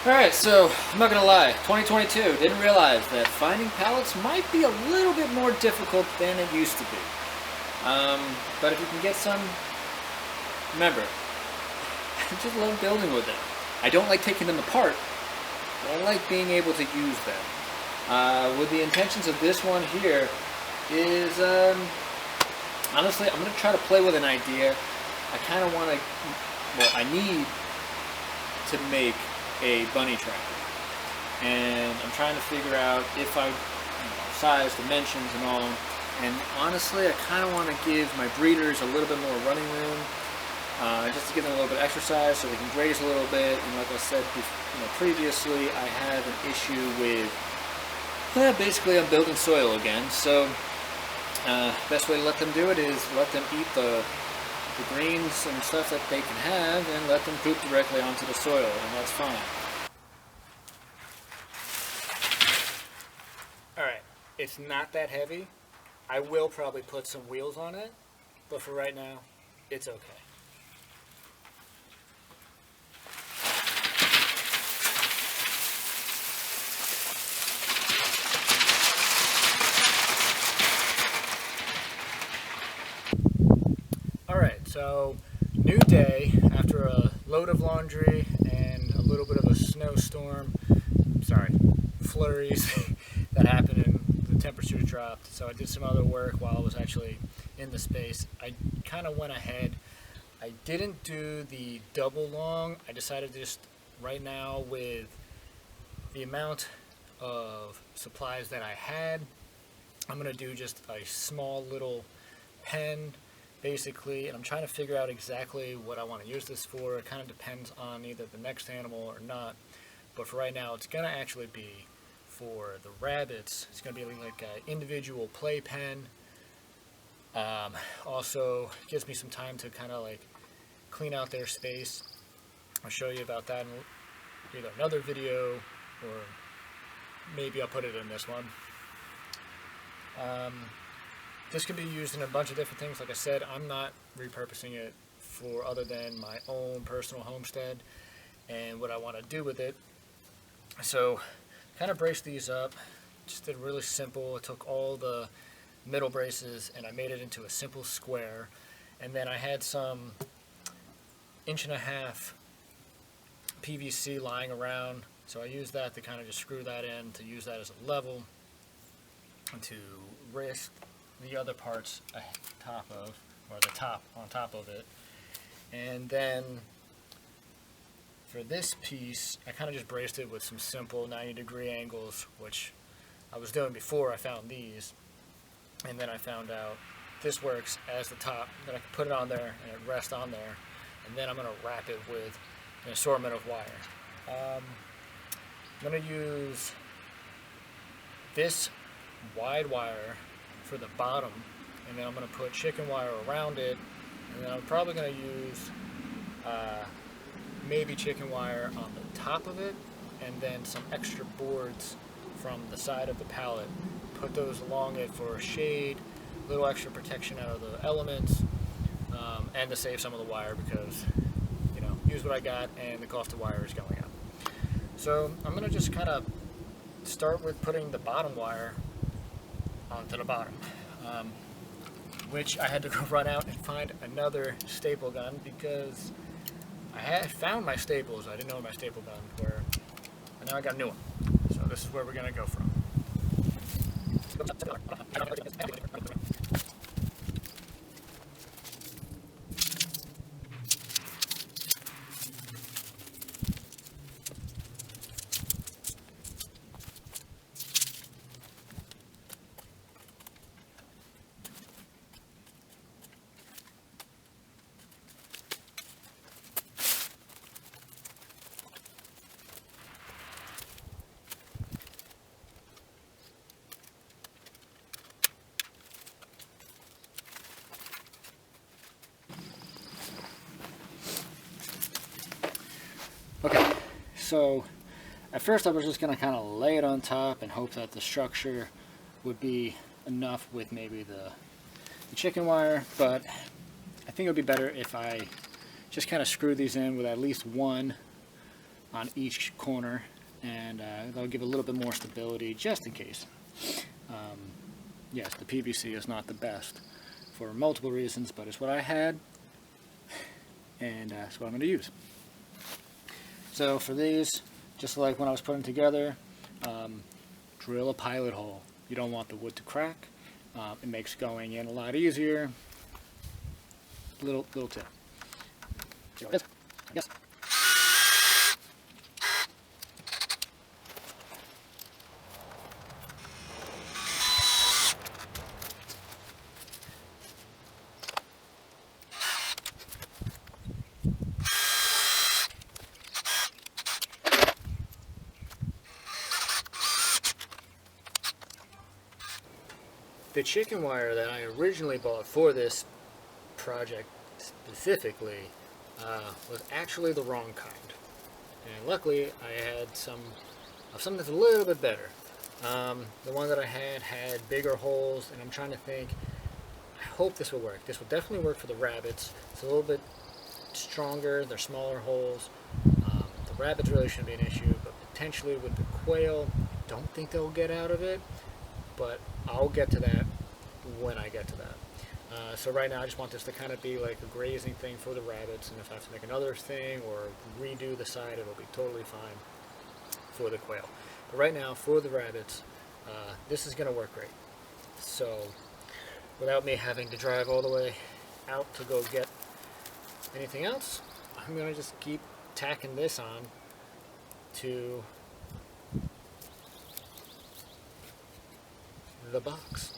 Alright, so I'm not gonna lie, 2022, didn't realize that finding pallets might be a little bit more difficult than it used to be. But if you can get some, remember, I just love building with them. I don't like taking them apart, but I like being able to use them. With the intentions of this one here is, honestly, I'm gonna try to play with an idea. I kind of want to, well, I need to make a bunny tracker, and I'm trying to figure out if I, size, dimensions, and all. And honestly, I kind of want to give my breeders a little bit more running room, just to give them a little bit of exercise so they can graze a little bit. And like I said, previously, I have an issue with, basically, I'm building soil again. So, best way to let them do it is let them eat the greens and stuff that they can have, and let them poop directly onto the soil, and that's fine. Alright, it's not that heavy. I will probably put some wheels on it, but for right now, it's okay. So, new day after a load of laundry and a little bit of a snowstorm, flurries that happened and the temperature dropped. So I did some other work while I was actually in the space. I kind of went ahead. I didn't do the double long. I decided to just, right now, with the amount of supplies that I had, I'm going to do just a small little pen, basically, and I'm trying to figure out exactly what I want to use this for. It kind of depends on either the next animal or not, but for right now it's going to actually be for the rabbits. It's going to be like an individual play pen. Also gives me some time to kind of like clean out their space. I'll show you about that in either another video, or maybe I'll put it in this one. This can be used in a bunch of different things. Like I said, I'm not repurposing it for other than my own personal homestead and what I want to do with it. So, kind of braced these up. Just did really simple. I took all the middle braces and I made it into a simple square. And then I had some 1.5 inch PVC lying around. So I used that to kind of just screw that in, to use that as a level, and to rest the other parts on top of it. And then for this piece, I kind of just braced it with some simple 90-degree angles, which I was doing before I found these. And then I found out this works as the top, that I can put it on there and it rests on there. And then I'm going to wrap it with an assortment of wire. I'm going to use this wide wire for the bottom, and then I'm going to put chicken wire around it, and then I'm probably going to use maybe chicken wire on the top of it, and then some extra boards from the side of the pallet. Put those along it for shade, a little extra protection out of the elements, and to save some of the wire because, use what I got and the cost of wire is going up. So I'm going to just kind of start with putting the bottom wire onto the bottom, which I had to go run out and find another staple gun because I had found my staples. I didn't know where my staple guns were, and now I got a new one. So this is where we're going to go from. Okay, so at first I was just going to kind of lay it on top and hope that the structure would be enough with maybe the chicken wire, but I think it would be better if I just kind of screw these in with at least one on each corner, and that'll give a little bit more stability just in case. Yes, the PVC is not the best for multiple reasons, but it's what I had, and that's what I'm going to use. So for these, just like when I was putting them together, drill a pilot hole. You don't want the wood to crack. It makes going in a lot easier. Little tip. Yes. The chicken wire that I originally bought for this project specifically was actually the wrong kind, and luckily I had something that's a little bit better. The one that I had bigger holes, and I'm trying to think, I hope this will work. This will definitely work for the rabbits. It's a little bit stronger, they're smaller holes. The rabbits really shouldn't be an issue, but potentially with the quail, don't think they'll get out of it, but I'll get to that when I get to that. So right now I just want this to kind of be like a grazing thing for the rabbits, and if I have to make another thing or redo the side, it'll be totally fine for the quail. But right now, for the rabbits, this is going to work great. So without me having to drive all the way out to go get anything else, I'm going to just keep tacking this on to the box.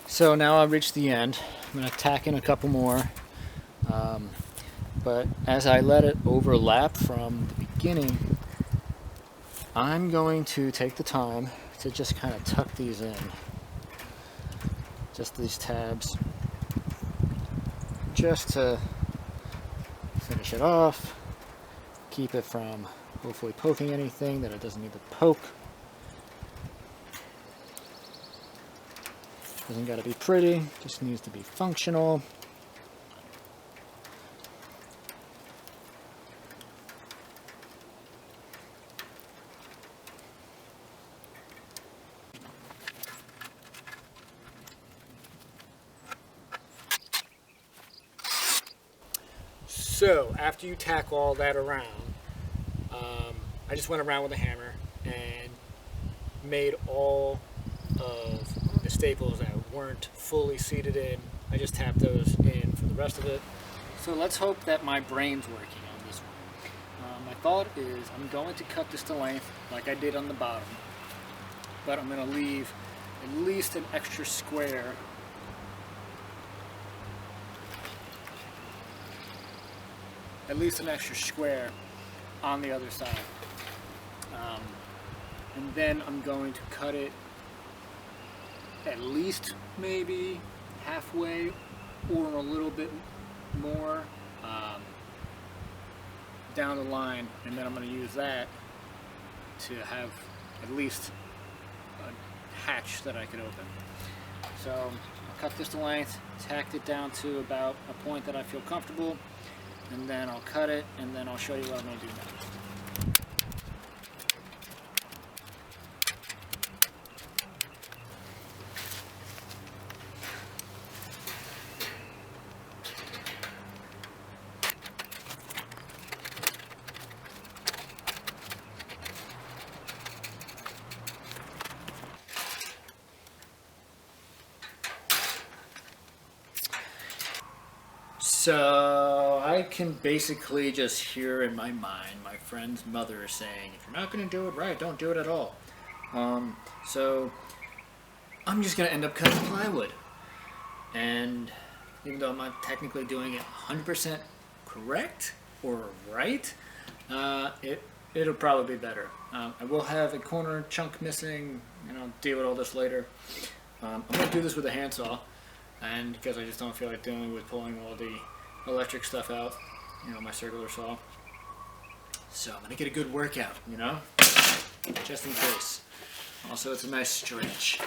So now I've reached the end. I'm going to tack in a couple more, but as I let it overlap from the beginning, I'm going to take the time to just kind of tuck these in, just these tabs, just to finish it off, keep it from hopefully poking anything that it doesn't need to poke. Doesn't got to be pretty, just needs to be functional. So after you tack all that around, I just went around with a hammer and made all of the staples that weren't fully seated in. I just tapped those in for the rest of it. So let's hope that my brain's working on this one. My thought is I'm going to cut this to length like I did on the bottom, but I'm going to leave at least an extra square on the other side. And then I'm going to cut it at least maybe halfway or a little bit more down the line, and then I'm going to use that to have at least a hatch that I can open. So I'll cut this to length, tacked it down to about a point that I feel comfortable, and then I'll cut it, and then I'll show you what I'm going to do next. So I can basically just hear in my mind my friend's mother saying, if you're not going to do it right, don't do it at all. So I'm just going to end up cutting plywood. And even though I'm not technically doing it 100% correct or right, it'll probably be better. I will have a corner chunk missing, and I'll deal with all this later. I'm going to do this with a handsaw. And because I just don't feel like dealing with pulling all the electric stuff out, my circular saw. So I'm gonna get a good workout, just in case. Also, it's a nice stretch.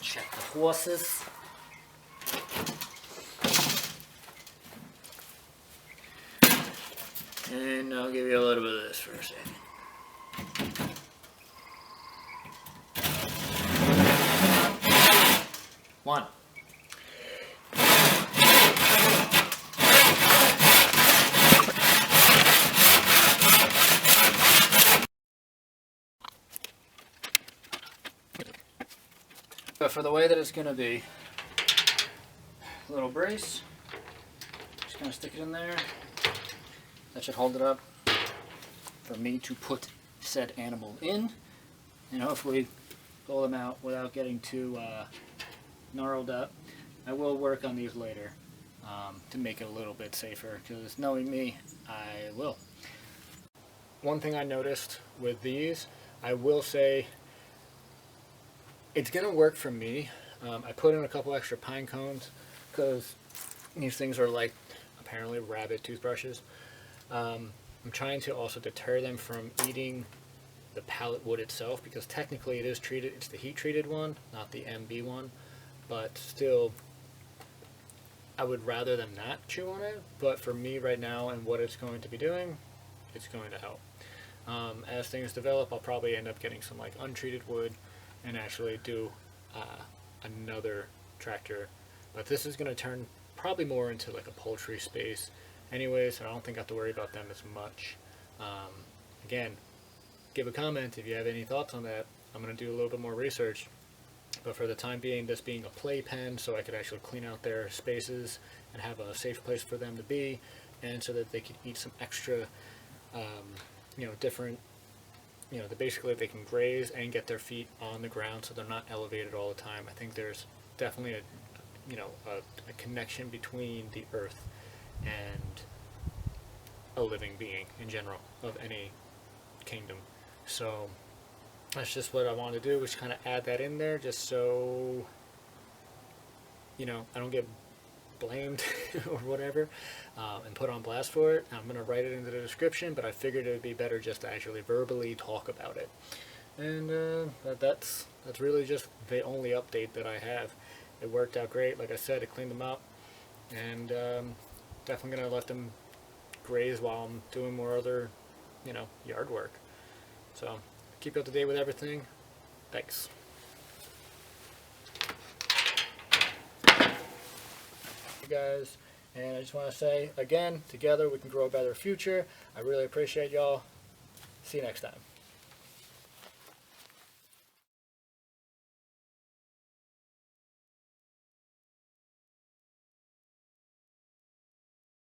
Check the horses. And I'll give you a little bit of this for a second. One. But for the way that it's going to be, a little brace, just going to stick it in there. That should hold it up for me to put said animal in, and hopefully pull them out without getting too gnarled up. I will work on these later to make it a little bit safer, because knowing me, I will. One thing I noticed with these, I will say, it's going to work for me. I put in a couple extra pine cones because these things are like apparently rabbit toothbrushes. I'm trying to also deter them from eating the pallet wood itself, because technically it is treated, it's the heat treated one, not the MB one, but still I would rather them not chew on it. But for me right now and what it's going to be doing, it's going to help. As things develop, I'll probably end up getting some like untreated wood and actually do another tractor, but this is going to turn probably more into like a poultry space anyway, so I don't think I have to worry about them as much. Again, give a comment if you have any thoughts on that. I'm going to do a little bit more research, but for the time being, this being a playpen, so I could actually clean out their spaces and have a safe place for them to be, and so that they could eat some extra different, basically they can graze and get their feet on the ground so they're not elevated all the time. I think there's definitely a connection between the earth and a living being in general of any kingdom. So that's just what I want to do, is kind of add that in there, just so I don't get blamed or whatever, and put on blast for it. I'm going to write it into the description, but I figured it would be better just to actually verbally talk about it. And that's really just the only update that I have. It worked out great. Like I said, it cleaned them up, and definitely going to let them graze while I'm doing more other, yard work. So keep you up to date with everything. Thanks. Hey guys, and I just want to say again, together we can grow a better future. I really appreciate y'all. See you next time.